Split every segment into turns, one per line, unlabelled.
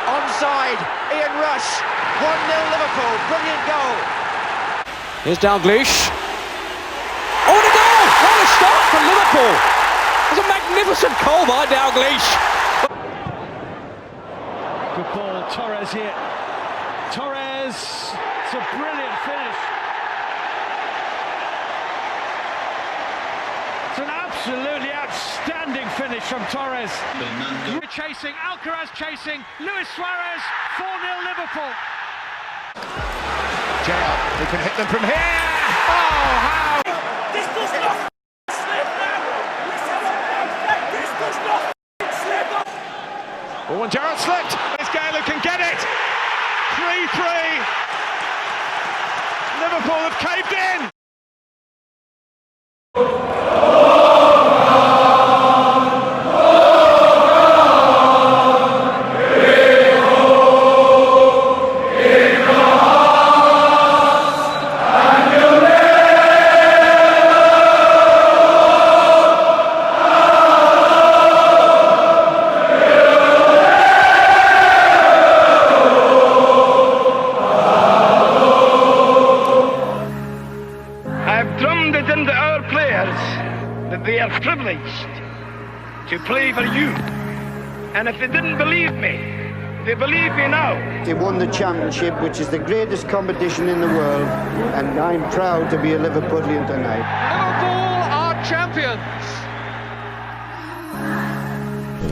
Onside, Ian Rush, 1-0 Liverpool, brilliant goal.
Here's Dalglish. Oh, the goal! What a start for Liverpool! It's a magnificent goal by Dalglish.
Good ball, Torres here. Torres, it's a brilliant finish. It's an absolutely outstanding finish from Torres. Chasing, Alcaraz chasing, Luis Suarez, 4-0 Liverpool.
Jail, he can hit them from here. Oh, how?
This does not slip now. This does not slip up.
Oh, and Gerrard slipped. This Gale can get it. 3-3. Liverpool have caved in.
Into our players that they are privileged to play for you, and if they didn't believe me, they believe me now.
They won the championship, which is the greatest competition in the world, and I'm proud to be a Liverpoolian tonight.
Liverpool are champions.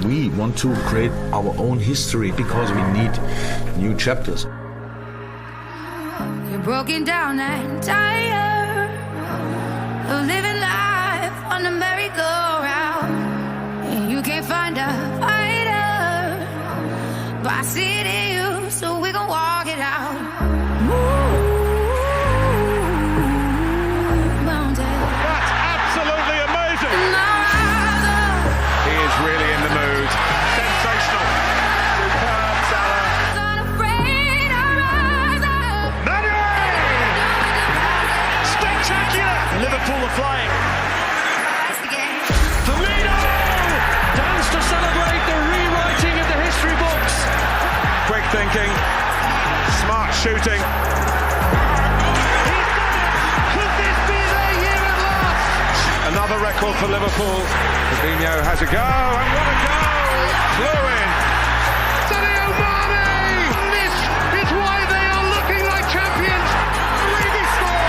We want to create our own history because we need new chapters.
You're broken down and tired of living life on the merry-go-round, and you can't find a fighter, but I see it in you, so we gon' walk it out.
That's absolutely amazing. He is really in the mood. Sensational. Superb Salah. Spectacular. Liverpool are flying.
Firmino dance to celebrate the rewriting of the history books.
Quick thinking, smart shooting.
Could this be their year at last?
Another record for Liverpool. Fabinho has a go, and what a goal! Flew in.
Sadio Mane! This is why they are looking like champions.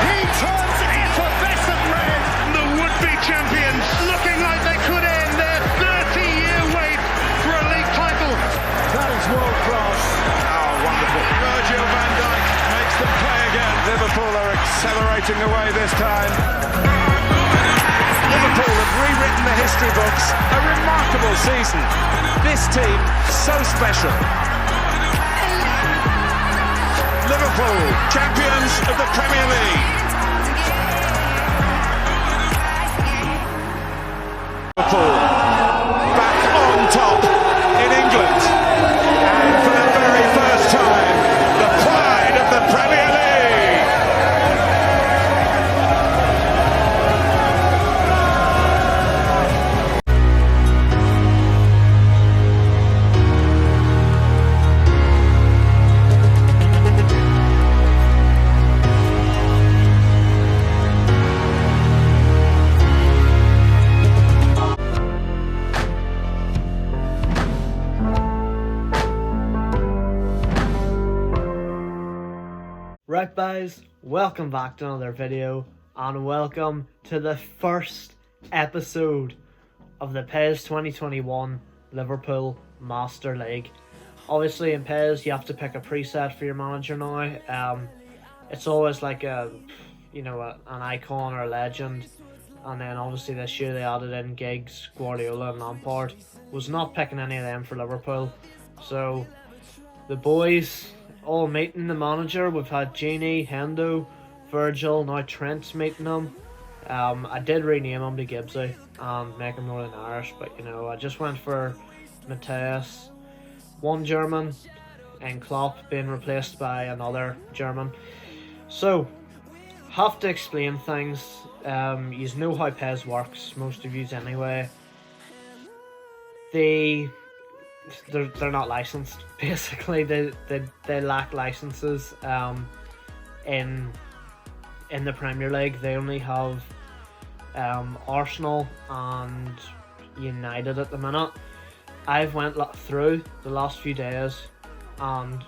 He turns it into Besson red.
The would-be champions looking like they could end their 30-year wait for a league title.
That is world class. Oh, wonderful. Virgil van Dijk makes them play again. Liverpool are accelerating away this time. Liverpool have rewritten the history books. A remarkable season. This team, so special. Liverpool, champions of the Premier League. Liverpool, back on top in England. And for the very first time, the pride of the Premier League.
Right guys, welcome back to another video, and welcome to the first episode of the PES 2021 Liverpool Master League. Obviously in PES you have to pick a preset for your manager now. It's always like an icon or a legend, and then obviously this year they added in Giggs, Guardiola and Lampard. Was not picking any of them for Liverpool, so the boys all meeting the manager. We've had Genie, Hendo, Virgil, now Trent's meeting him. I did rename him to Gibbsy and make him Northern Irish, but I just went for Mateus, one German, and Klopp being replaced by another German. So, have to explain things. You know how PES works, most of yous anyway. The they're not licensed. Basically, they lack licenses. In the Premier League, they only have Arsenal and United at the minute. I've went through the last few days and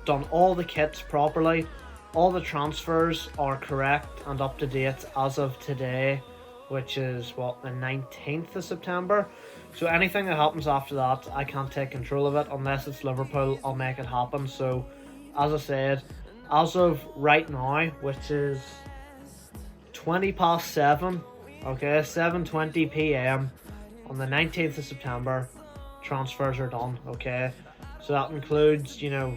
done all the kits properly. All the transfers are correct and up to date as of today, which is what, the 19th of September. So anything that happens after that, I can't take control of it. Unless it's Liverpool, I'll make it happen. So as I said, as of right now, which is 7:20, okay, 7:20 p.m. on the 19th of September, transfers are done, okay? So that includes, you know,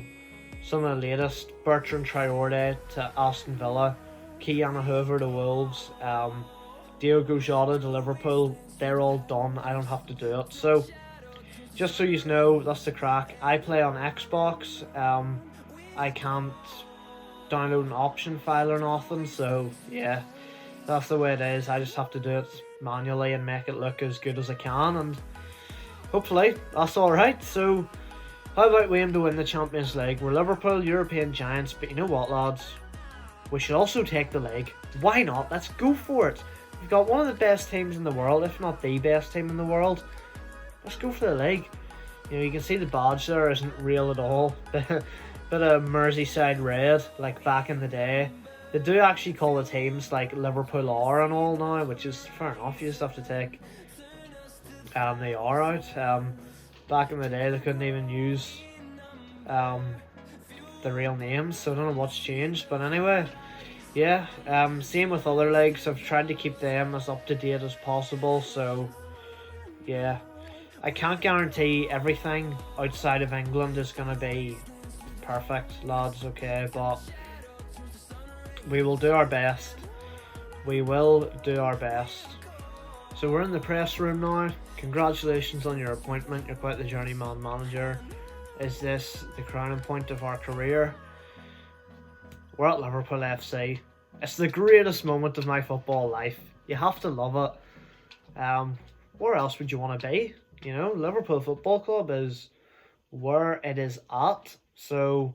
some of the latest: Bertrand Traore to Aston Villa, Kiana Hoover to Wolves, Diogo Jota to Liverpool. They're all done. I don't have to do it. So just so you know, that's the crack. I play on Xbox. I can't download an option file or nothing, so yeah, that's the way it is. I just have to do it manually and make it look as good as I can, and hopefully that's alright. So how about we aim to win the Champions League? We're Liverpool, European giants, but you know what, lads? We should also take the league. Why not? Let's go for it. We've got one of the best teams in the world, if not the best team in the world. Let's go for the league. You know, you can see the badge there isn't real at all. Bit of Merseyside red, like back in the day. They do actually call the teams like Liverpool R and all now, which is fair enough. You just have to take the R out. Back in the day, they couldn't even use the real names, so I don't know what's changed. But anyway, yeah, same with other leagues. I've tried to keep them as up to date as possible. So yeah, I can't guarantee everything outside of England is going to be perfect, lads, okay, but we will do our best. We will do our best. So we're in the press room now. Congratulations on your appointment. You're quite the journeyman manager. Is this the crowning point of our career? We're at Liverpool FC. It's the greatest moment of my football life. You have to love it. Where else would you want to be? You know, Liverpool Football Club is where it is at. So,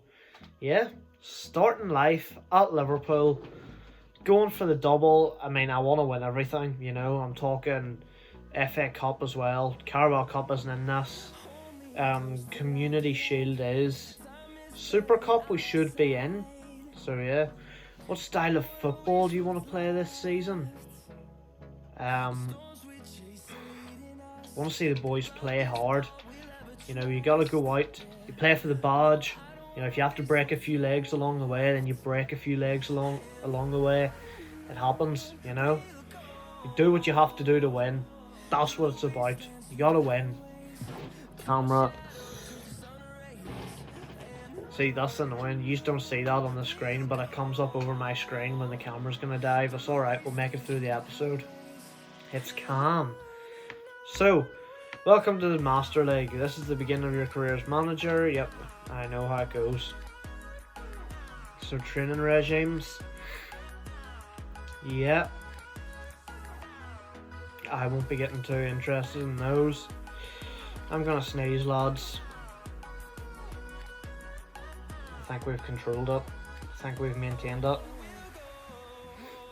yeah, starting life at Liverpool, going for the double. I mean, I want to win everything, you know. I'm talking FA Cup as well. Carabao Cup isn't in this. Community Shield is. Super Cup we should be in. So, yeah. What style of football do you want to play this season? I want to see the boys play hard. You know, you got to go out. You play for the badge. You know, if you have to break a few legs along the way, then you break a few legs along the way. It happens, you know. You do what you have to do to win. That's what it's about. You got to win. Camera. See, that's annoying. You just don't see that on the screen, but it comes up over my screen when the camera's going to dive. It's alright, we'll make it through the episode. It's calm. So, welcome to the Master League. This is the beginning of your career as manager. Yep, I know how it goes. So, training regimes. Yep. I won't be getting too interested in those. I'm going to sneeze, lads. I think we've controlled it. I think we've maintained it.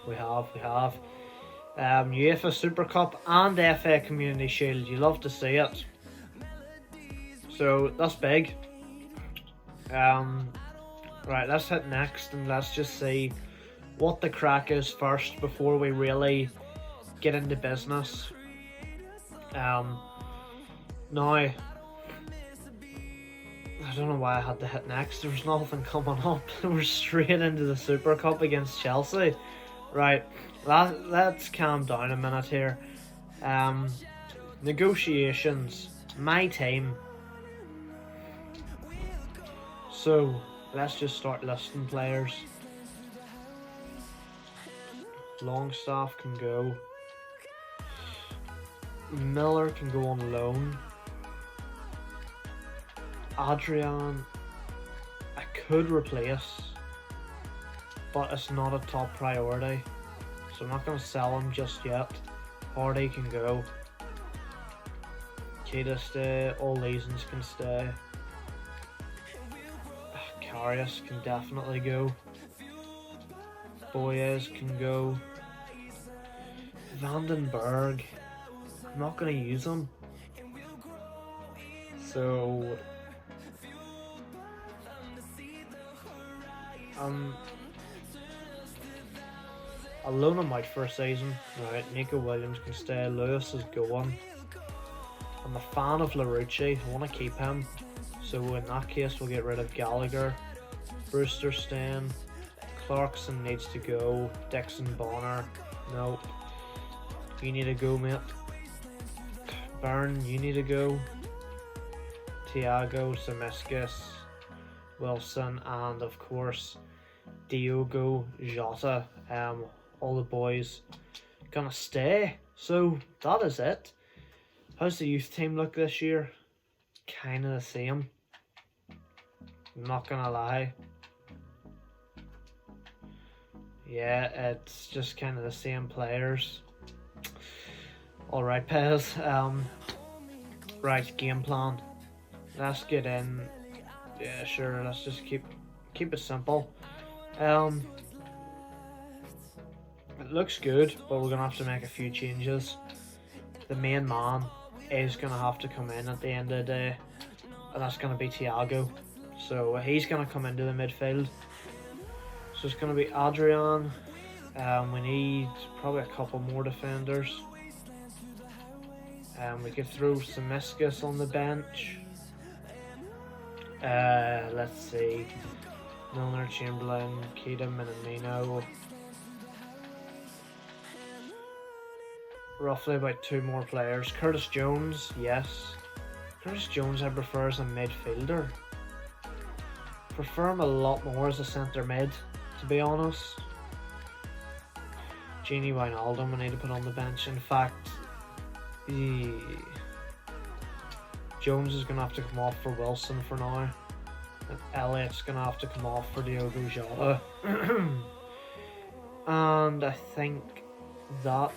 We have. UEFA Super Cup and FA Community Shield. You love to see it. So that's big. Right, let's hit next and let's just see what the crack is first before we really get into business. Now, I don't know why I had to hit next. There was nothing coming up. We're straight into the Super Cup against Chelsea. Right, let's calm down a minute here. Negotiations. My team. So, let's just start listing players. Longstaff can go. Miller can go on loan. Adrian, I could replace, but it's not a top priority, so I'm not going to sell him just yet. Hardy can go. Keita stay. All these ones can stay. Karius can definitely go. Boyes can go. Vandenberg, I'm not going to use him. So I'll loan him out for a season. Right, Nico Williams can stay. Lewis is going. I'm a fan of Larucci. I want to keep him. So in that case, we'll get rid of Gallagher. Brewster staying. Clarkson needs to go. Dixon Bonner. Nope. You need to go, mate. Byrne, you need to go. Thiago, Zemeckis, Wilson, and of course Diogo Jota. All the boys gonna stay. So that is it. How's the youth team look this year? Kinda the same. I'm not gonna lie. Yeah, it's just kind of the same players. Alright, PES. Right, game plan. Let's get in. Yeah, sure, let's just keep it simple. It looks good, but we're gonna have to make a few changes. The main man is gonna have to come in at the end of the day, and that's gonna be Thiago. So he's gonna come into the midfield. So it's gonna be Adrian. We need probably a couple more defenders. We could throw Zemeckis on the bench. Let's see. Milner, Chamberlain, Keita, Minamino. Roughly about 2 more players. Curtis Jones, yes. Curtis Jones I prefer as a midfielder. Prefer him a lot more as a centre mid, to be honest. Gini Wijnaldum I need to put on the bench. In fact, Jones is going to have to come off for Wilson for now. And Elliott's going to have to come off for Diogo Jota. And I think that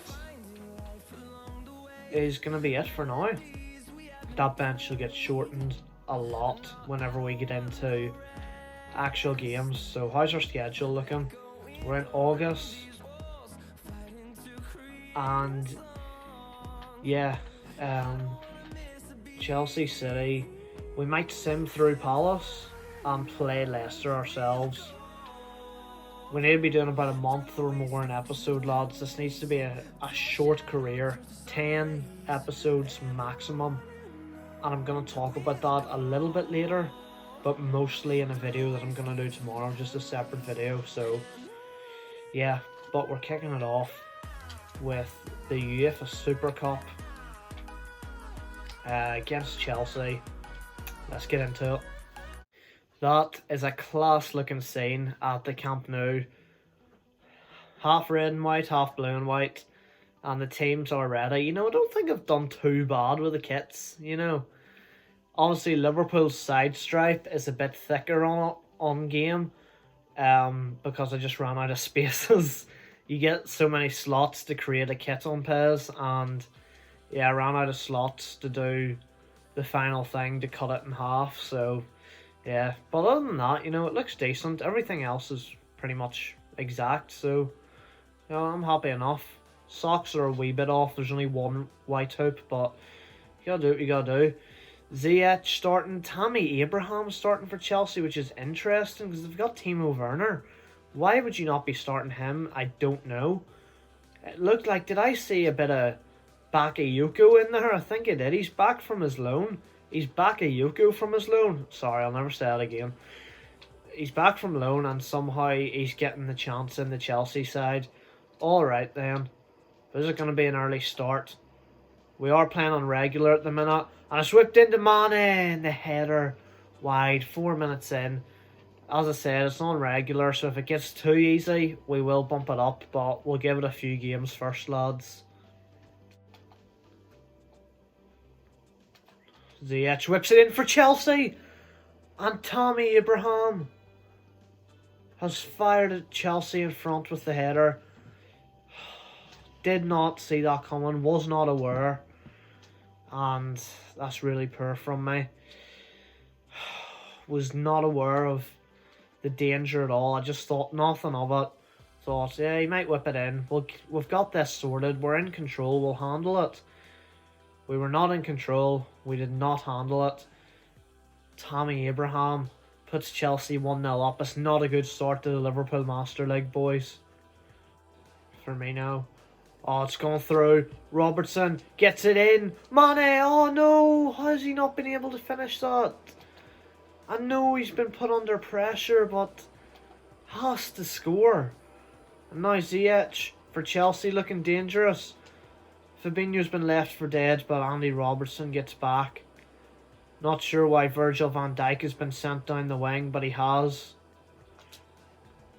is going to be it for now. That bench will get shortened a lot whenever we get into actual games. So how's our schedule looking? We're in August. And yeah, Chelsea City, we might sim through Palace and play Leicester ourselves. We need to be doing about a month or more an episode, lads. This needs to be a short career, 10 episodes maximum, and I'm going to talk about that a little bit later, but mostly in a video that I'm going to do tomorrow, just a separate video. So yeah, but we're kicking it off with the UEFA Super Cup against Chelsea. Let's get into it. That is a class looking scene at the Camp Nou. Half red and white, half blue and white. And the teams are ready. You know, I don't think I've done too bad with the kits, you know. Obviously, Liverpool's side stripe is a bit thicker on game. Because I just ran out of spaces. You get so many slots to create a kit on PES. And yeah, I ran out of slots to do the final thing to cut it in half. So yeah, but other than that, you know, it looks decent. Everything else is pretty much exact, so you know, I'm happy enough. Socks are a wee bit off. There's only one white hoop, but you gotta do what you gotta do. Ziyech starting, Tammy Abraham starting for Chelsea, which is interesting because they've got Timo Werner. Why would you not be starting him? I don't know. It looked like, did I see a bit of Bakayoko in there? I think it did. He's back from his loan. He's Bakayoko from his loan. Sorry, I'll never say that again. He's back from loan and somehow he's getting the chance in the Chelsea side. Alright then. This is going to be an early start. We are playing on regular at the minute. And it's whipped into Mane and the header wide. 4 minutes in. As I said, it's on regular, so if it gets too easy, we will bump it up. But we'll give it a few games first, lads. Ziyech whips it in for Chelsea. And Tammy Abraham has fired at Chelsea in front with the header. Did not see that coming. Was not aware. and that's really poor from me. Was not aware of the danger at all. I just thought nothing of it. Thought, yeah, he might whip it in. We've got this sorted. We're in control. We'll handle it. We were not in control. We did not handle it. Tammy Abraham puts Chelsea 1-0 up. It's not a good start to the Liverpool Master League, boys. Firmino. Oh, it's gone through. Robertson gets it in. Mane, oh no. How has he not been able to finish that? I know he's been put under pressure, but has to score. And now Ziyech for Chelsea looking dangerous. Fabinho's been left for dead, but Andy Robertson gets back. Not sure why Virgil van Dijk has been sent down the wing, but he has.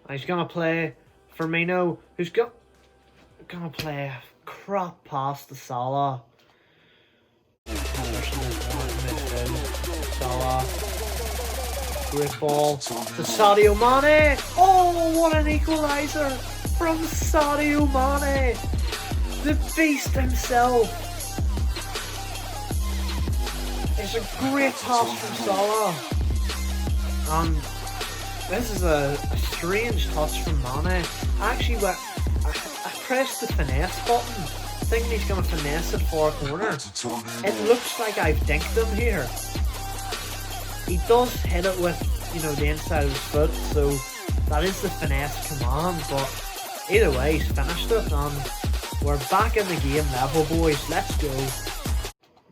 And he's going to play Firmino, who's going to play a crap pass to Salah. Salah. Great ball to Sadio Mane. Oh, what an equaliser from Sadio Mane. The beast himself. It's a great pass from Salah. And this is a strange touch from Mane. I actually went, I pressed the finesse button, thinking he's going to finesse it for a corner. It looks like I've dinked him here. He does hit it with, the inside of his foot, so that is the finesse command, but either way, he's finished it, and we're back in the game level, boys. Let's go.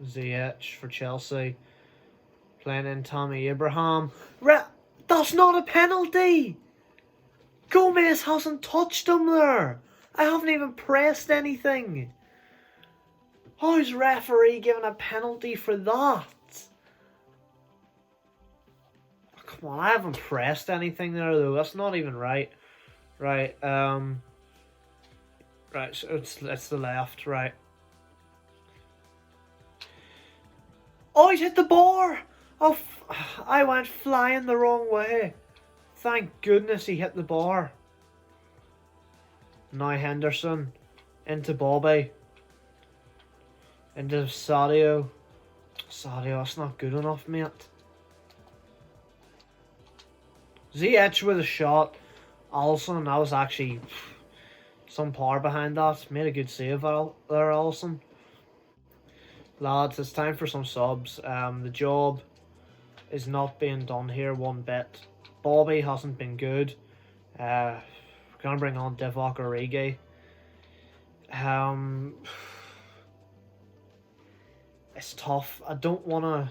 Ziyech for Chelsea. Playing in Tammy Abraham. That's not a penalty! Gomez hasn't touched him there. I haven't even pressed anything. How's referee giving a penalty for that? Come on, I haven't pressed anything there though. That's not even right. Right, right, so it's the left, right. Oh, he's hit the bar! Oh, I went flying the wrong way. Thank goodness he hit the bar. Now Henderson into Bobby. Into Sadio. Sadio, that's not good enough, mate. Ziyech with a shot. Alisson, that was actually some power behind that. Made a good save there, Alisson. Lads, it's time for some subs. The job is not being done here one bit. Bobby hasn't been good. We're going to bring on Divock Origi. It's tough. I don't want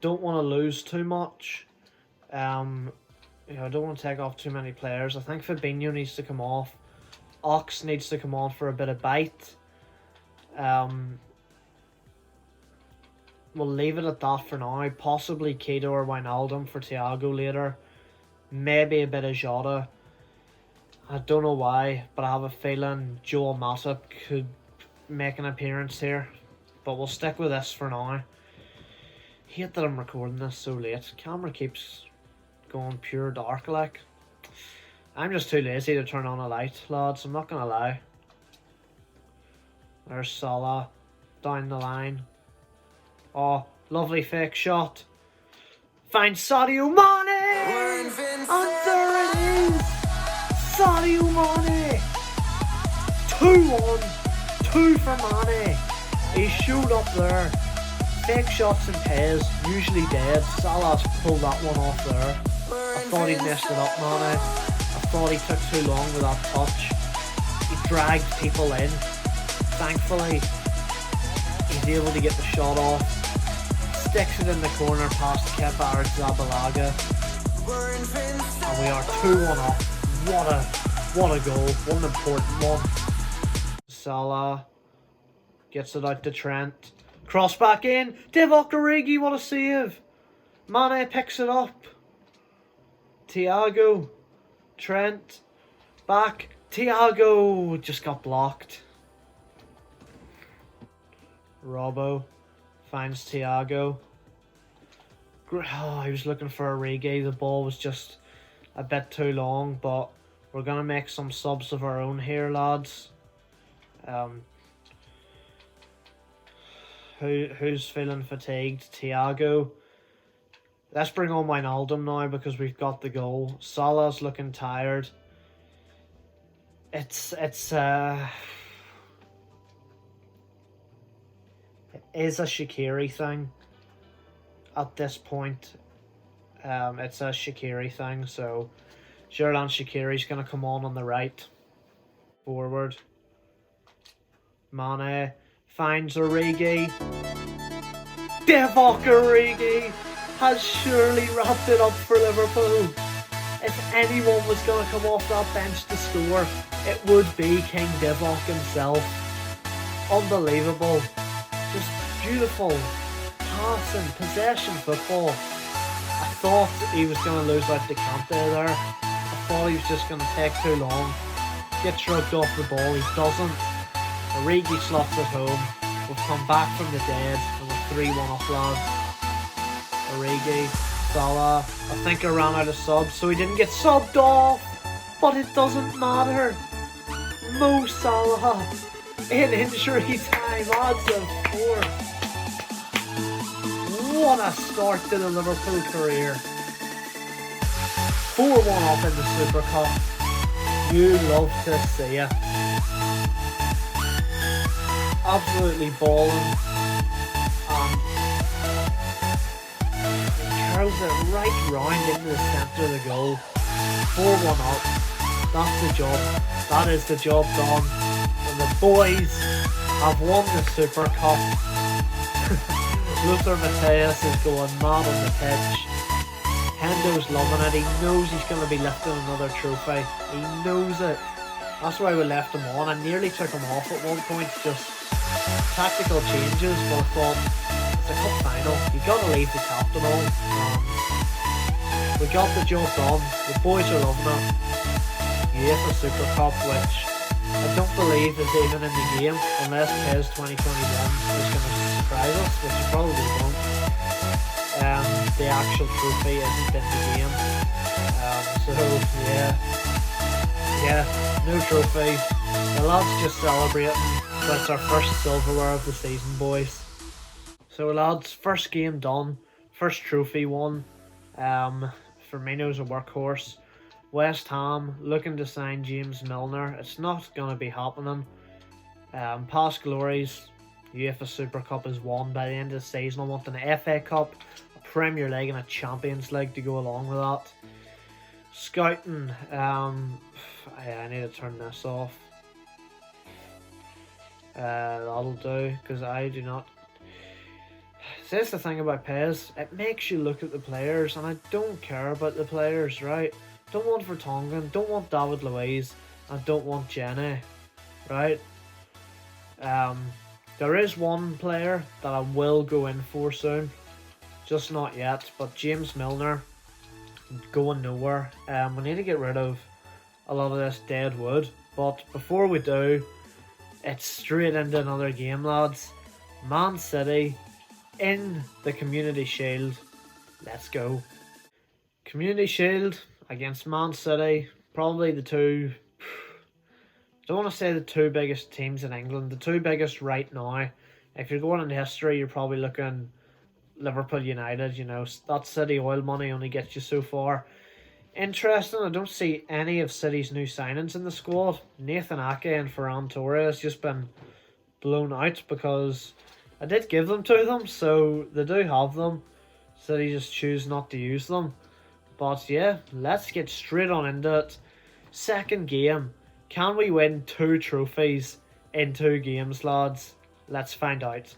to lose too much. I don't want to take off too many players. I think Fabinho needs to come off. Ox needs to come on for a bit of bite. We'll leave it at that for now. Possibly Keto or Wijnaldum for Thiago later. Maybe a bit of Jota. I don't know why, but I have a feeling Joel Matip could make an appearance here. But we'll stick with this for now. Hate that I'm recording this so late. Camera keeps going pure dark like. I'm just too lazy to turn on a light, lads. I'm not gonna lie. There's Salah down the line. Oh, lovely fake shot. Finds Sadio Mane! And there it is! Sadio Mane! 2-1. 2 for Mane. He showed up there. Fake shots in PES, usually dead. Salah's pulled that one off there. I thought he messed it up, Mane. I thought he took too long with that touch. He dragged people in. Thankfully, he's able to get the shot off. Sticks it in the corner past Kepa Arrizabalaga. And we are 2-1 up. What a goal. What an important one. Salah gets it out to Trent. Cross back in. Divock Origi, what a save. Mane picks it up. Thiago. Trent. Back. Thiago just got blocked. Robbo finds Thiago. Oh, he was looking for Origi. The ball was just a bit too long, but we're going to make some subs of our own here, lads. Who's feeling fatigued? Thiago. Let's bring on Wijnaldum now because we've got the goal. Salah's looking tired. It is a Shaqiri thing. At this point, it's a Shaqiri thing. So, Xherdan Shaqiri's going to come on the right. Forward. Mane finds Origi. Divock Origi has surely wrapped it up for Liverpool. If anyone was going to come off that bench to score, it would be King Divock himself. Unbelievable. Just beautiful passing, possession football. I thought he was going to lose out to Kante there. I thought he was just going to take too long. Get shrugged off the ball, he doesn't. Origi slots it home. We've come back from the dead and we're 3-1 up, lads. Origi, Salah. I think I ran out of subs, so he didn't get subbed off. But it doesn't matter. Mo Salah in injury time adds a fourth. What a start to the Liverpool career. 4-1 up in the Super Cup. You love to see it. Absolutely balling. Curls it right round into the centre of the goal. 4-1 up. That's the job. That is the job done. And the boys have won the Super Cup. Lothar Matthäus is going mad on the pitch. Hendo's loving it. He knows he's going to be lifting another trophy. He knows it. That's why we left him on. I nearly took him off at one point. Just tactical changes. But I thought, it's a cup final. You got to leave the captain on. We got the job done. The boys are loving it. UEFA Super Cup, which I don't believe is even in the game unless PES 2021 is going to surprise us, which it probably won't. The actual trophy isn't in the game. So yeah, no trophy. The lads just celebrating. That's our first silverware of the season, boys. So lads, first game done, first trophy won. Firmino's a workhorse. West Ham looking to sign James Milner. It's not going to be happening. Past glories, UEFA Super Cup is won by the end of the season. I want an FA Cup, a Premier League and a Champions League to go along with that. Scouting, I need to turn this off. That'll do, because I do not... That's the thing about PES, it makes you look at the players, and I don't care about the players, right? Don't want Vertonghen, don't want David Luiz, and don't want Jenny, right? There is one player that I will go in for soon, just not yet, but James Milner, going nowhere. We need to get rid of a lot of this dead wood, but before we do, it's straight into another game, lads. Man City in the Community Shield. Let's go. Community Shield against Man City, probably the two, I don't want to say the two biggest teams in England, the two biggest right now. If you're going in history, you're probably looking Liverpool United, you know, that City oil money only gets you so far. Interesting, I don't see any of City's new signings in the squad. Nathan Ake and Ferran Torres just been blown out because I did give them to them, so they do have them. City just choose not to use them. But yeah, let's get straight on into it. Second game. Can we win 2 trophies in 2 games, lads? Let's find out.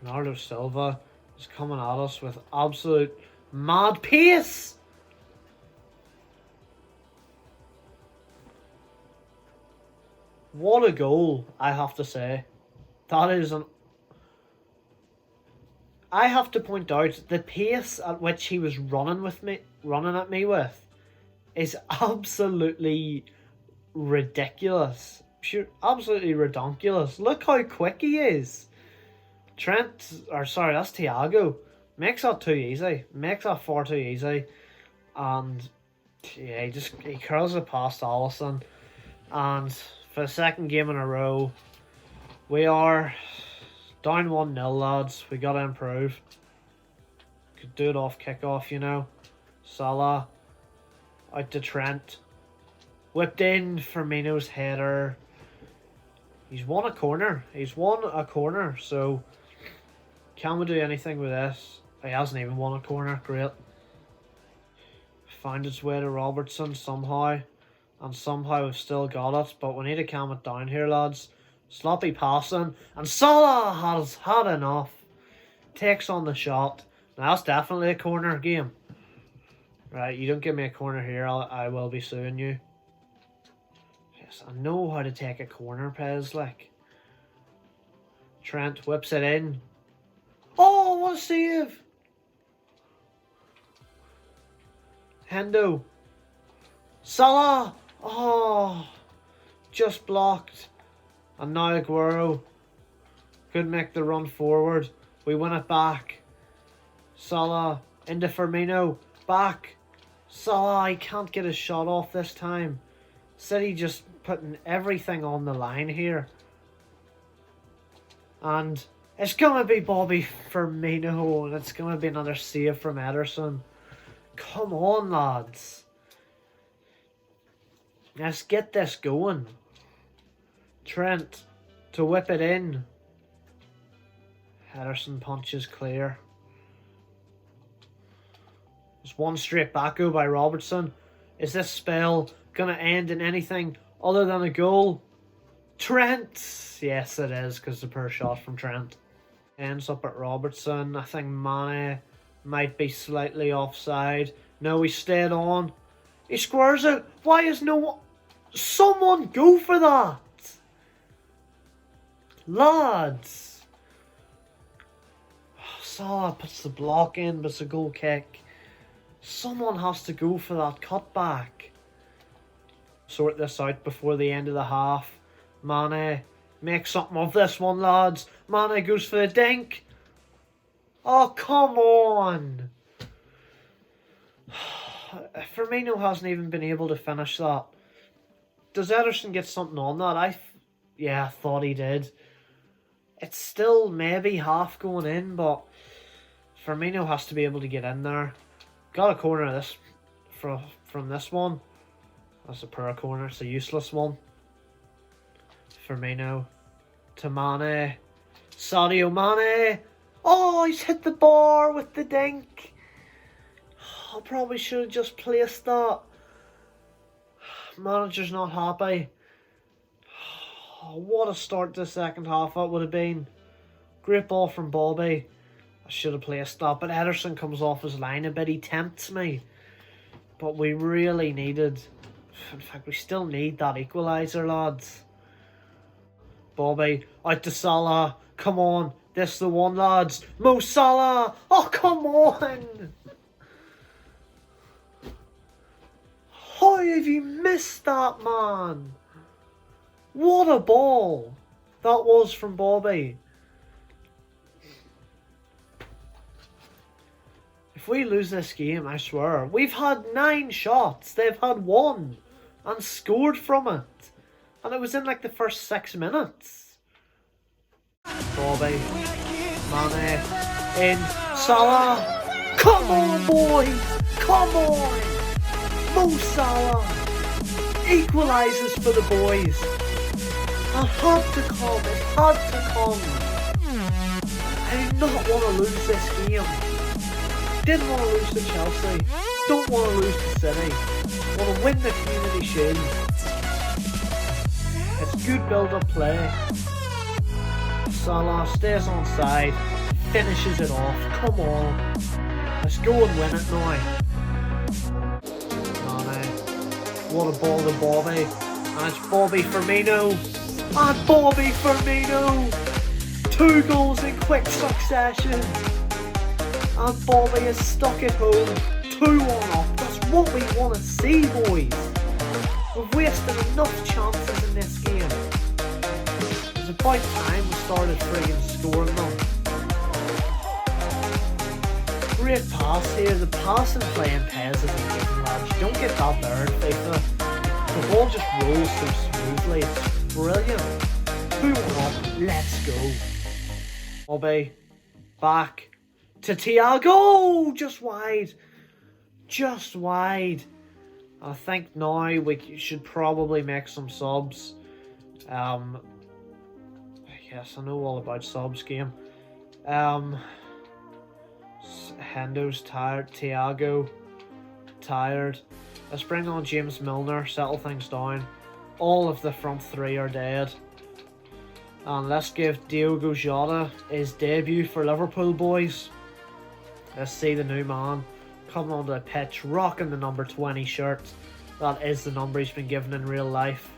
Bernardo Silva is coming at us with absolute mad pace. What a goal, I have to say. That is an... I have to point out the pace at which he was running at me with is absolutely ridiculous. Pure, absolutely redonkulous. Look how quick he is. That's Thiago. Makes that too easy. Makes that far too easy. And yeah, he curls it past Alisson. And for the second game in a row. We are down 1-0, lads. We gotta improve. Could do it off kickoff, you know. Salah out to Trent. Whipped in, Firmino's header. He's won a corner. So can we do anything with this? He hasn't even won a corner. Great. Found its way to Robertson somehow. And somehow we've still got it. But we need to calm it down here, lads. Sloppy passing. And Salah has had enough. Takes on the shot. Now that's definitely a corner game. Right, you don't give me a corner here, I will be suing you. Yes, I know how to take a corner, PES, like. Trent whips it in. Oh, what a save! Hendo. Salah! Oh, just blocked. And now Aguero could make the run forward. We win it back. Salah into Firmino. Back. Salah, I can't get a shot off this time. City just putting everything on the line here. And it's going to be Bobby Firmino. And it's going to be another save from Ederson. Come on, lads. Let's get this going. Trent to whip it in. Ederson punches clear. There's one straight back go by Robertson. Is this spell going to end in anything other than a goal? Trent! Yes, it is, because the poor shot from Trent. Ends up at Robertson. I think Mane might be slightly offside. No, he stayed on. He squares it. Why is no one... Someone go for that! Lads! Salah puts the block in, but it's a goal kick. Someone has to go for that cutback. Sort this out before the end of the half. Mane, make something of this one, lads. Mane goes for the dink. Oh, come on. Firmino hasn't even been able to finish that. Does Ederson get something on that? I thought he did. It's still maybe half going in, but Firmino has to be able to get in there. Got a corner of this from this one. That's a poor corner. It's a useless one. Firmino to Mane. Sadio Mane. Oh, he's hit the bar with the dink. I probably should have just placed that. Manager's not happy. Oh, what a start to the second half that would have been. Great ball from Bobby. I should have placed that, but Ederson comes off his line a bit. He tempts me. But we really needed... In fact, we still need that equaliser, lads. Bobby, out to Salah. Come on. This the one, lads. Mo Salah. Oh, come on. How have you missed that, man? What a ball that was from Bobby. If we lose this game, I swear, we've had 9 shots. They've had 1 and scored from it. And it was in like the first 6 minutes. Bobby, Mane, in, Salah. Come on, boys. Come on. Mo Salah equalises for the boys. It had to come. It had to come. I do not want to lose this game. Didn't want to lose to Chelsea. Don't want to lose to City. Want to win the Community Shield. It's good build-up play. Salah stays on side, finishes it off. Come on. Let's go and win it now. Mane. What a ball to Bobby. And it's Bobby Firmino. And Bobby Firmino. 2 goals in quick succession. And Bobby is stuck at home. 2-1 up. That's what we want to see, boys. We've wasted enough chances in this game. It's about time we started friggin' scoring them. Great pass here. The pass and play in PES is amazing, lads. You don't get that there in FIFA. The ball just rolls so smoothly. It's brilliant. 2-1 up, let's go. Bobby, back to Thiago, just wide. Just wide. I think now we should probably make some subs. Yes, I know all about subs game. Hendo's tired. Thiago tired. Let's bring on James Milner, settle things down. All of the front three are dead. And let's give Diogo Jota his debut for Liverpool, boys. Let's see the new man coming onto the pitch, rocking the number 20 shirt. That is the number he's been given in real life.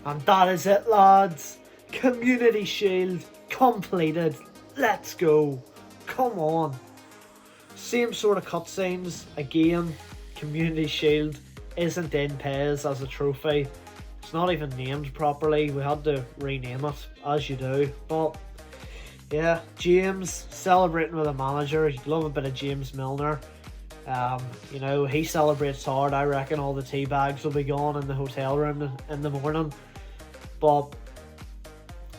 And that is it, lads. Community Shield completed. Let's go. Come on. Same sort of cutscenes. Again, Community Shield isn't in PES as a trophy. It's not even named properly. We had to rename it, as you do. But yeah, James celebrating with a manager. You'd love a bit of James Milner. You know, he celebrates hard. I reckon all the tea bags will be gone in the hotel room in the morning. But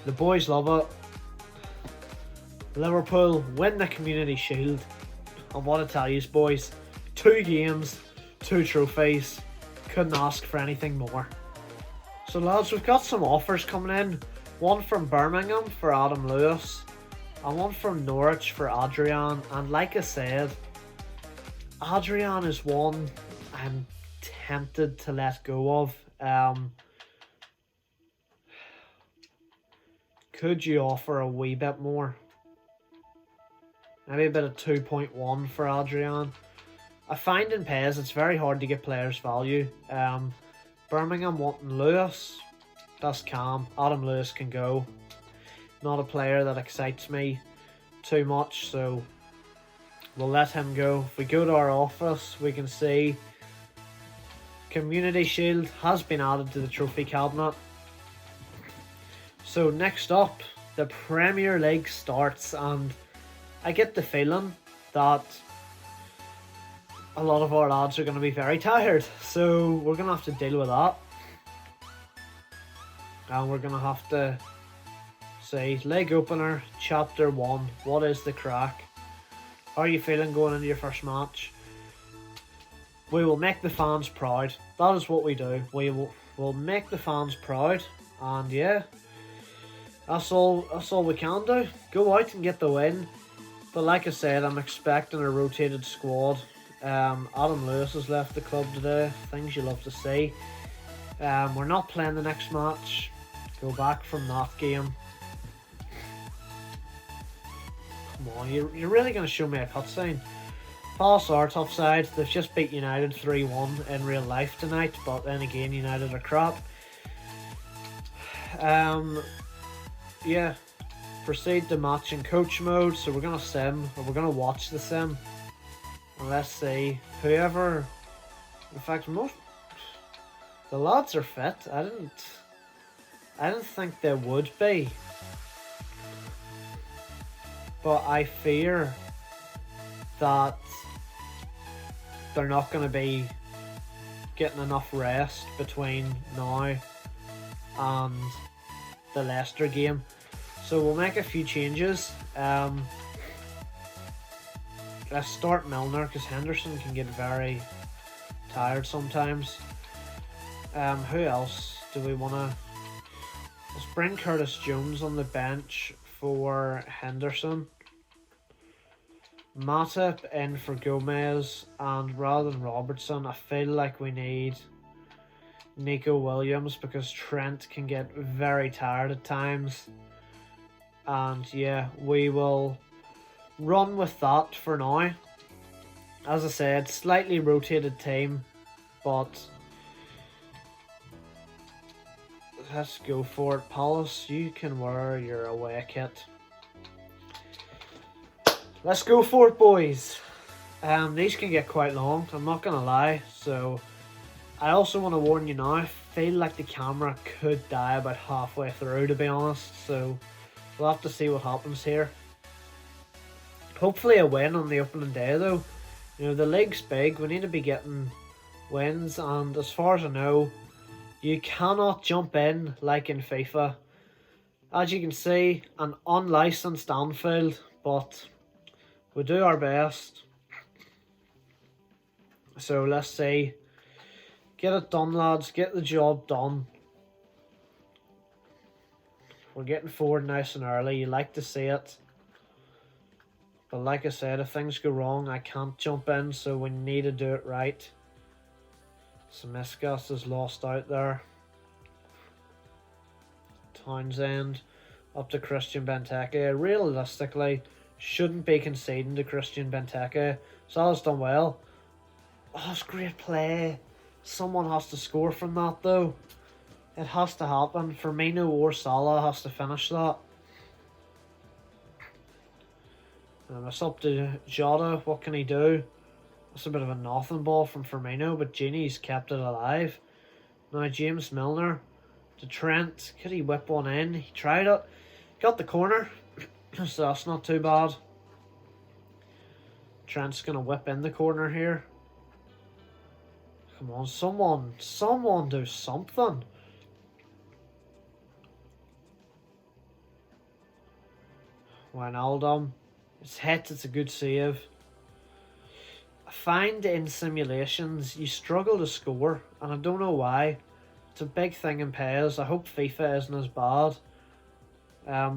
the boys love it. Liverpool win the Community Shield. And what I tell you, boys, 2 games, 2 trophies. Couldn't ask for anything more. So lads, we've got some offers coming in. One from Birmingham for Adam Lewis. And one from Norwich for Adrian. And like I said, Adrian is one I'm tempted to let go of. Could you offer a wee bit more? Maybe a bit of 2.1 for Adrian. I find in PES it's very hard to get players' value. Birmingham wanting Lewis. That's calm. Adam Lewis can go. Not a player that excites me too much, so we'll let him go. If we go to our office, we can see Community Shield has been added to the trophy cabinet. So next up, the Premier League starts, and I get the feeling that a lot of our lads are going to be very tired. So we're going to have to deal with that. And we're going to have to say, League Opener, Chapter 1, what is the crack? How are you feeling going into your first match? We will make the fans proud. That is what we do. We'll make the fans proud. And yeah, that's all we can do. Go out and get the win. But like I said, I'm expecting a rotated squad. Adam Lewis has left the club today. Things you love to see. We're not playing the next match. Go back from that game. Come on, you're really going to show me a cutscene? Palace are tough side. They've just beat United 3-1 in real life tonight. But then again, United are crap. Yeah. Proceed to match in coach mode. So we're going to sim. Or we're going to watch the sim. And let's see. Whoever... In fact, the lads are fit. I didn't think they would be. But I fear that they're not going to be getting enough rest between now and the Leicester game. So we'll make a few changes. Let's start Milner because Henderson can get very tired sometimes. Who else do we want to... Let's bring Curtis Jones on the bench for Henderson. Matip in for Gomez, and rather than Robertson, I feel like we need Nico Williams because Trent can get very tired at times. And yeah, we will run with that for now. As I said, slightly rotated team, but let's go for it. Palace, you can wear your away kit. Let's go for it, boys. These can get quite long, I'm not gonna lie. So I also want to warn you now, I feel like the camera could die about halfway through, to be honest. So we'll have to see what happens here. Hopefully a win on the opening day though. You know, the league's big, we need to be getting wins, and as far as I know, You cannot jump in like in FIFA. As you can see, an unlicensed Anfield, but we do our best. So let's see. Get it done, lads. Get the job done. We're getting forward nice and early. You like to see it. But like I said, if things go wrong, I can't jump in, so we need to do it right. Semiskas is lost out there. Townsend up to Christian Benteke. Realistically, shouldn't be conceding to Christian Benteke. Salah's done well. Oh, it's great play. Someone has to score from that though. It has to happen. Firmino or Salah has to finish that. And it's up to Jota. What can he do? That's a bit of a nothing ball from Firmino, but Gini's kept it alive. Now James Milner to Trent. Could he whip one in? He tried it. Got the corner. So that's not too bad. Trent's going to whip in the corner here. Come on, someone do something. Wijnaldum. It's hit, it's a good save. I find in simulations you struggle to score, and I don't know why. It's a big thing in PES. I hope FIFA isn't as bad.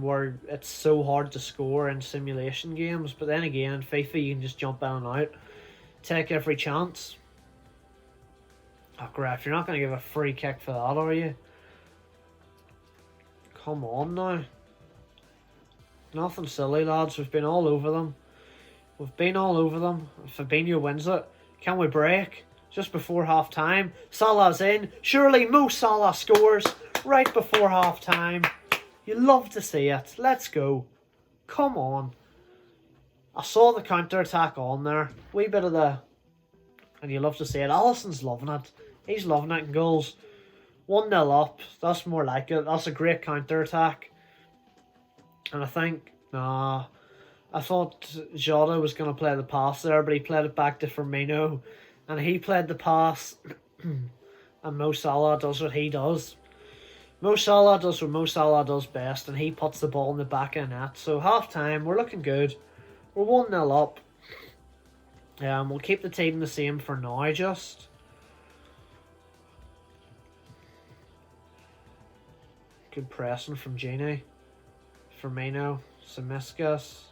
Where it's so hard to score in simulation games, but then again in FIFA you can just jump in and out. Take every chance. Oh Graf, you're not going to give a free kick for that, are you? Come on now. Nothing silly, lads. We've been all over them. Fabinho wins it. Can we break? Just before half time. Salah's in. Surely Mo Salah scores right before half time. You love to see it. Let's go. Come on. I saw the counter-attack on there. Wee bit of the... And you love to see it. Alisson's loving it. He's loving it in goals. 1-0 up. That's more like it. That's a great counter-attack. And I think... Nah. I thought Jota was going to play the pass there, but he played it back to Firmino. And he played the pass. And Mo Salah does what he does. Mo Salah does what Mo Salah does best, and he puts the ball in the back of the net. So half-time, we're looking good. We're 1-0 up. We'll keep the team the same for now, just. Good pressing from Gini. Firmino. Semiskas.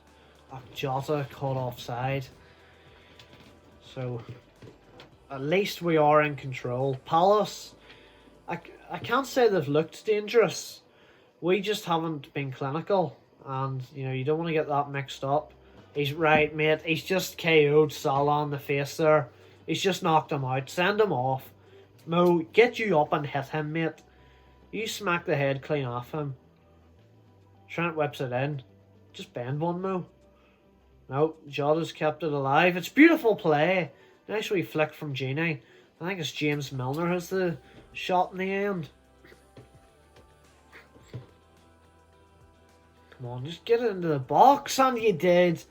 Jota caught offside. So, at least we are in control. Palace, I can't say they've looked dangerous. We just haven't been clinical. And, you know, you don't want to get that mixed up. He's right, mate. He's just KO'd Salah in the face there. He's just knocked him out. Send him off. Mo, get you up and hit him, mate. You smack the head clean off him. Trent whips it in. Just bend one, Mo. No, Jota's kept it alive. It's beautiful play. Nice wee flick from Gini. I think it's James Milner has the shot in the end. Come on, just get it into the box, and you did.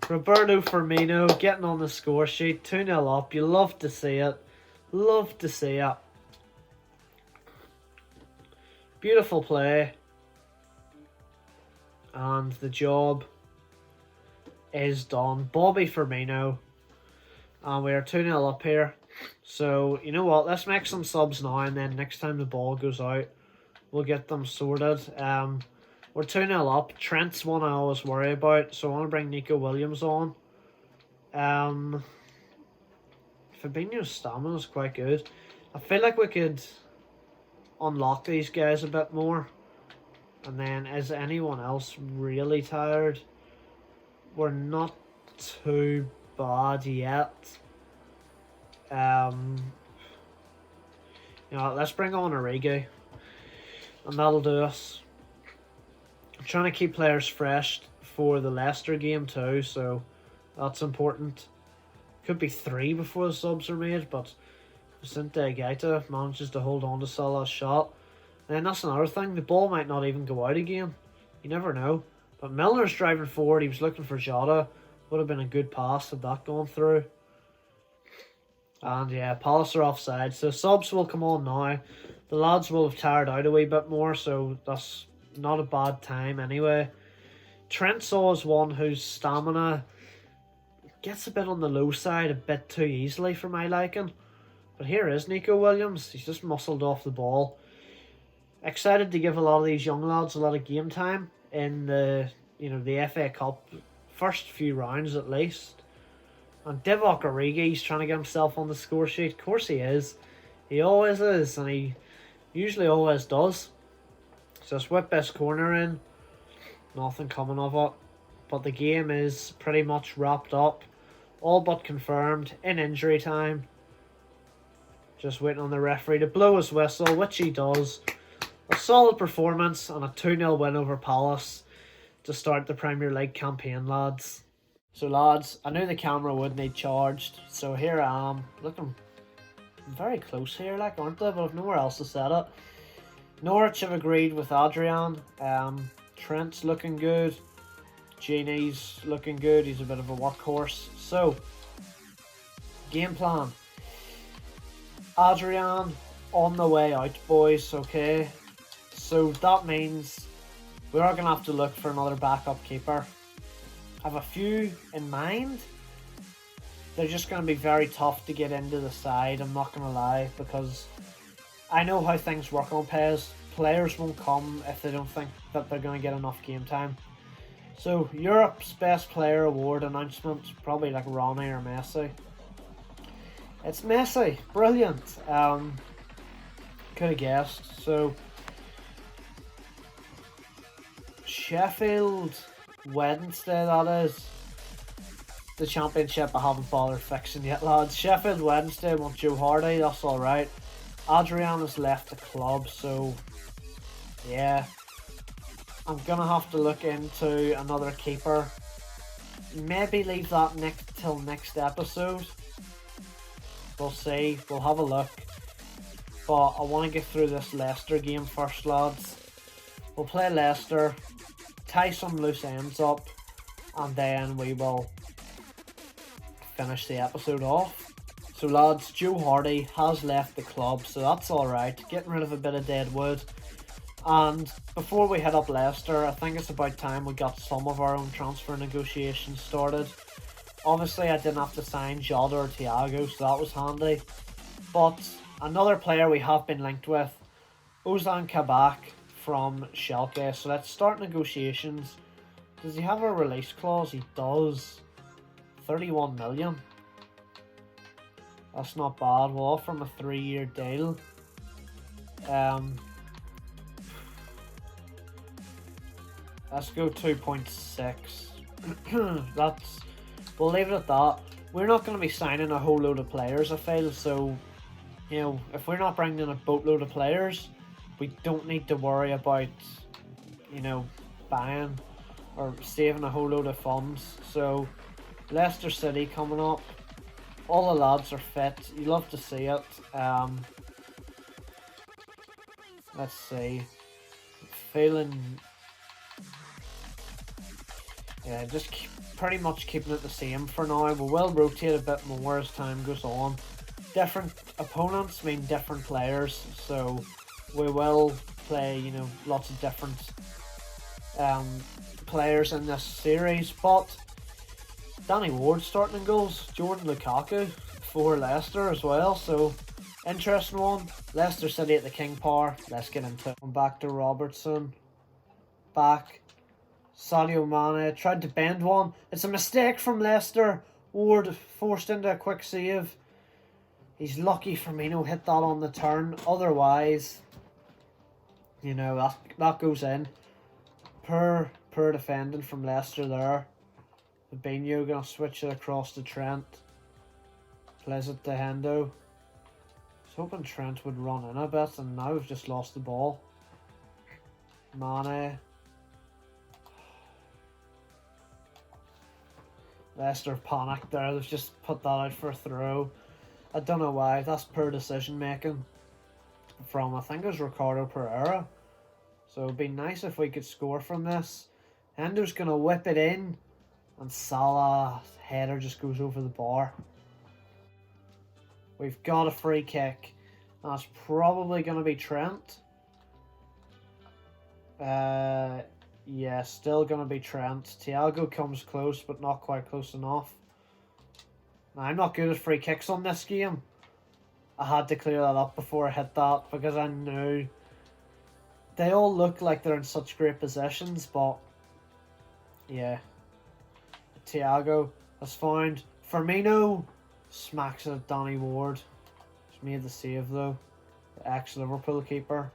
Roberto Firmino getting on the score sheet. 2-0 up. You love to see it. Love to see it. Beautiful play. And the job is done. Bobby Firmino. And we are 2-0 up here. So, you know what? Let's make some subs now, and then next time the ball goes out, we'll get them sorted. We're 2-0 up. Trent's one I always worry about, so I want to bring Nico Williams on. Fabinho's stamina is quite good. I feel like we could unlock these guys a bit more. And then, is anyone else really tired? We're not too bad yet. You know, let's bring on Origi. And that'll do us. I'm trying to keep players fresh for the Leicester game too, so that's important. Could be 3 before the subs are made, but Vicente Gaeta manages to hold on to Salah's shot. And then that's another thing, the ball might not even go out again. You never know. But Milner's driving forward, he was looking for Jota. Would have been a good pass had that gone through. And yeah, Palace are offside, so subs will come on now. The lads will have tired out a wee bit more, so that's not a bad time anyway. Trent's always one whose stamina gets a bit on the low side a bit too easily for my liking. But here is Nico Williams. He's just muscled off the ball. Excited to give a lot of these young lads a lot of game time in the the FA Cup first few rounds at least. And Divock Origi's trying to get himself on the score sheet. Of course he is. He always is, and he usually always does. Just whip this corner in. Nothing coming of it. But the game is pretty much wrapped up. All but confirmed in injury time. Just waiting on the referee to blow his whistle, which he does. A solid performance and a 2-0 win over Palace to start the Premier League campaign, lads. So lads, I knew the camera would need charged, so here I am, looking very close here, like, aren't they? But I've nowhere else to set it. Norwich have agreed with Adrian. Trent's looking good. Genie's looking good. He's a bit of a workhorse. So, game plan. Adrian on the way out, boys, okay? So that means we are going to have to look for another backup keeper. I have a few in mind. They're just going to be very tough to get into the side, I'm not going to lie, because I know how things work on PES. Players won't come if they don't think that they're going to get enough game time. So, Europe's Best Player Award announcement, probably like Ronnie or Messi. It's Messi, brilliant. Could have guessed. So, Sheffield Wednesday, that is. The championship I haven't bothered fixing yet, lads. Sheffield Wednesday want Joe Hardy, that's alright. Adrian has left the club, so yeah. I'm gonna have to look into another keeper. Maybe leave that till next episode. We'll see, we'll have a look. But I want to get through this Leicester game first, lads. We'll play Leicester, tie some loose ends up, and then we will finish the episode off. So lads, Joe Hardy has left the club, so that's alright. Getting rid of a bit of dead wood. And before we head up Leicester, I think it's about time we got some of our own transfer negotiations started. Obviously I didn't have to sign Jota or Thiago, so that was handy. But another player we have been linked with, Ozan Kabak from Schalke. So let's start negotiations. Does he have a release clause? He does. 31 million. That's not bad. We'll offer him a 3-year deal. Let's go 2.6. We'll leave it at that. We're not going to be signing a whole load of players, I feel. So, you know, if we're not bringing in a boatload of players, we don't need to worry about, you know, buying or saving a whole load of funds. So, Leicester City coming up. All the lads are fit. You love to see it. Let's see. Feeling... Yeah, just pretty much keeping it the same for now. We will rotate a bit more as time goes on. Different opponents mean different players, so we will play, you know, lots of different players in this series. But Danny Ward starting in goals, Jordan Lukaku for Leicester as well, so interesting one. Leicester City at the King Power. Let's get into it. Back to Robertson. Back. Sadio Mane tried to bend one. It's a mistake from Leicester. Ward forced into a quick save. He's lucky Firmino hit that on the turn. Otherwise, you know, that goes in. Poor defending from Leicester there. Fabinho gonna switch it across to Trent. Plays it to Hendo. I was hoping Trent would run in a bit, and now we've just lost the ball. Mane. Leicester panicked there. They've just put that out for a throw. I don't know why. That's poor decision making from, I think it was Ricardo Pereira. So it'd be nice if we could score from this. Hendo's gonna whip it in, and Salah's header just goes over the bar. We've got a free kick. That's probably going to be Trent. Yeah, still going to be Trent. Thiago comes close, but not quite close enough. Now, I'm not good at free kicks on this game. I had to clear that up before I hit that because I knew they all look like they're in such great positions, but yeah. Thiago has found Firmino, smacks it at Danny Ward. He's made the save though, the ex-Liverpool keeper.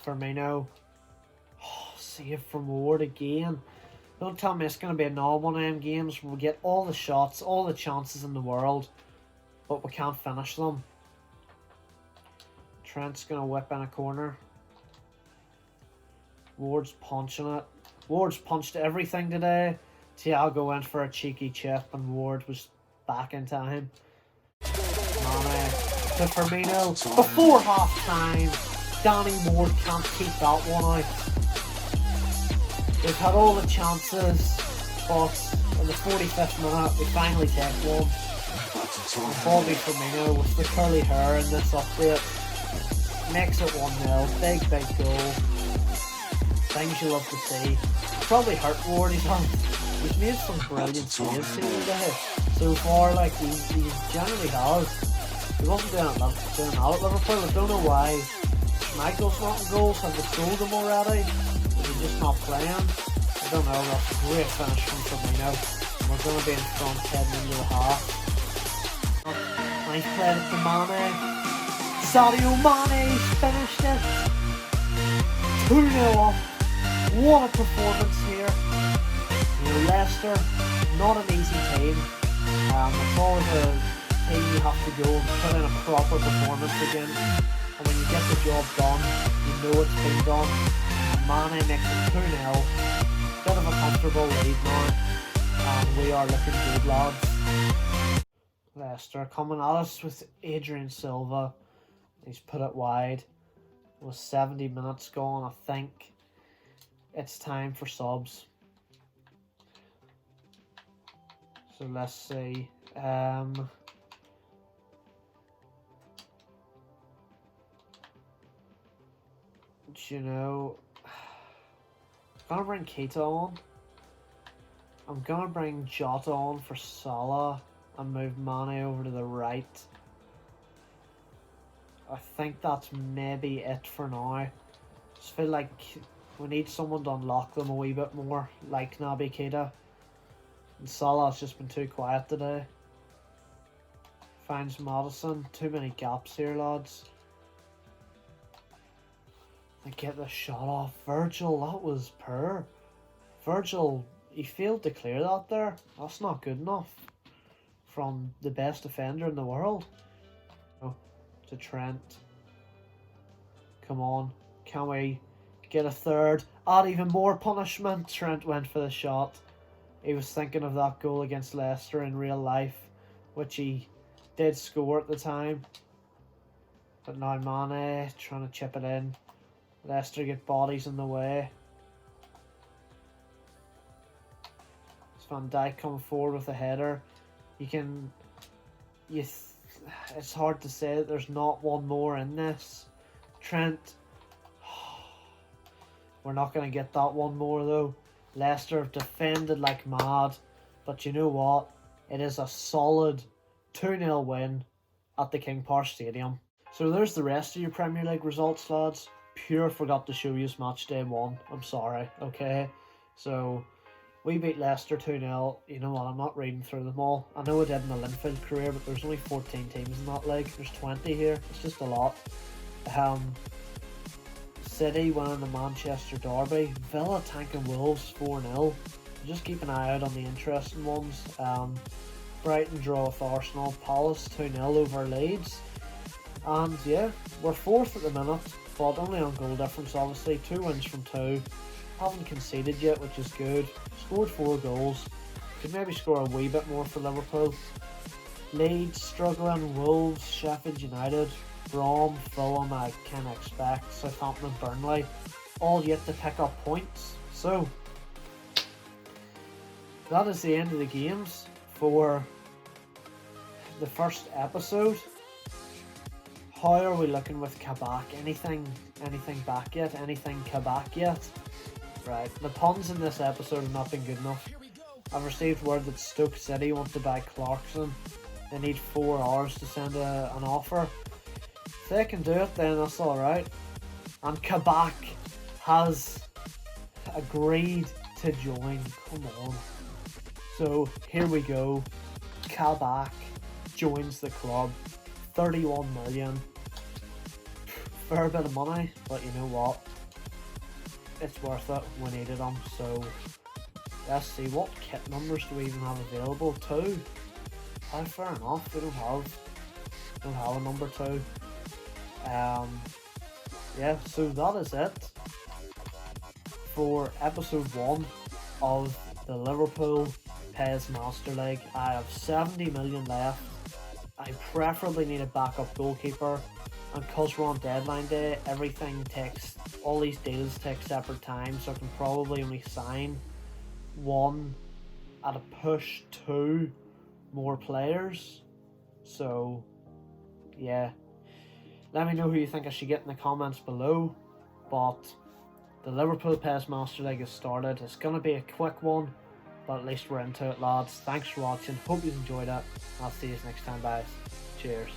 Firmino, save from Ward again. Don't tell me it's going to be a normal one of them games where we get all the shots, all the chances in the world, but we can't finish them. Trent's going to whip in a corner. Ward's punching it. Ward's punched everything today. Thiago went for a cheeky chip and Ward was back into him. Mane to Firmino before half time. Danny Ward can't keep that one out. We've had all the chances, but in the 45th minute we finally take one. And Bobby Firmino with the curly hair in this update makes it 1-0. Big goal. Things you love to see. Probably hurt Ward. He's made some brilliant saves here today. So far, like he generally has. He wasn't doing that at Liverpool. I don't know why. Michael's not in goals. Have they sold him already? Is he just not playing? I don't know. That's a great finish from Firmino. We're going to be in front heading into the half. Nice play to Mane. Sadio Mane finished it. 2-0 up. What a performance here. You know, Leicester, not an easy team. It's always a team you have to go and put in a proper performance against. And when you get the job done, you know it's been done. Mane makes it 2-0. Bit of a comfortable lead now. And we are looking good, lads. Leicester coming at us with Adrian Silva. He's put it wide. With 70 minutes gone, I think it's time for subs. So let's see. You know, I'm gonna bring Keita on. I'm gonna bring Jota on for Salah and move Mane over to the right. I think that's maybe it for now. I just feel like we need someone to unlock them a wee bit more, like Naby Keita. And Salah's just been too quiet today. Finds Madison. Too many gaps here, lads. I get the shot off. Virgil, that was poor. Virgil, he failed to clear that there. That's not good enough. From the best defender in the world. Oh, to Trent. Come on. Can we get a third? Add even more punishment. Trent went for the shot. He was thinking of that goal against Leicester in real life, which he did score at the time. But now Mane trying to chip it in. Leicester get bodies in the way. It's Van Dijk coming forward with a header. It's hard to say that there's not one more in this. Trent. We're not going to get that one more though. Leicester have defended like mad. But you know what? It is a solid 2-0 win at the King Power Stadium. So there's the rest of your Premier League results, lads. Pure forgot to show you match day 1. I'm sorry, okay? So we beat Leicester 2-0. You know what? I'm not reading through them all. I know I did in the Linfield career, but there's only 14 teams in that league. There's 20 here. It's just a lot. City winning the Manchester Derby. Villa tanking Wolves 4-0. Just keep an eye out on the interesting ones. Brighton draw with Arsenal. Palace 2-0 over Leeds. And yeah, we're 4th at the minute, but only on goal difference obviously. 2 wins from 2. Haven't conceded yet, which is good. Scored 4 goals. Could maybe score a wee bit more for Liverpool. Leeds struggling. Wolves, Sheffield United, Brom, Fulham, I can expect. Southampton and Burnley, all yet to pick up points. So that is the end of the games for the first episode. How are we looking with Kabak? Anything back yet? Anything Kabak yet? Right, the puns in this episode have not been good enough. I've received word that Stoke City want to buy Clarkson. They need 4 hours to send an offer. If they can do it, then that's alright. And Kabak has agreed to join. Come on. So here we go. Kabak joins the club. 31 million. Fair bit of money, but you know what? It's worth it. We needed them. So let's see, what kit numbers do we even have available? 2. Fair enough. We don't have a number 2. Yeah, so that is it for episode 1 of the Liverpool PES Master League. I have 70 million left. I preferably need a backup goalkeeper, and because we're on deadline day, all these deals take separate time, so I can probably only sign 1 at a push 2 more players. So yeah, let me know who you think I should get in the comments below. But the Liverpool PES Master League has started. It's going to be a quick one, but at least we're into it, lads. Thanks for watching. Hope you enjoyed it. I'll see you next time, guys. Cheers.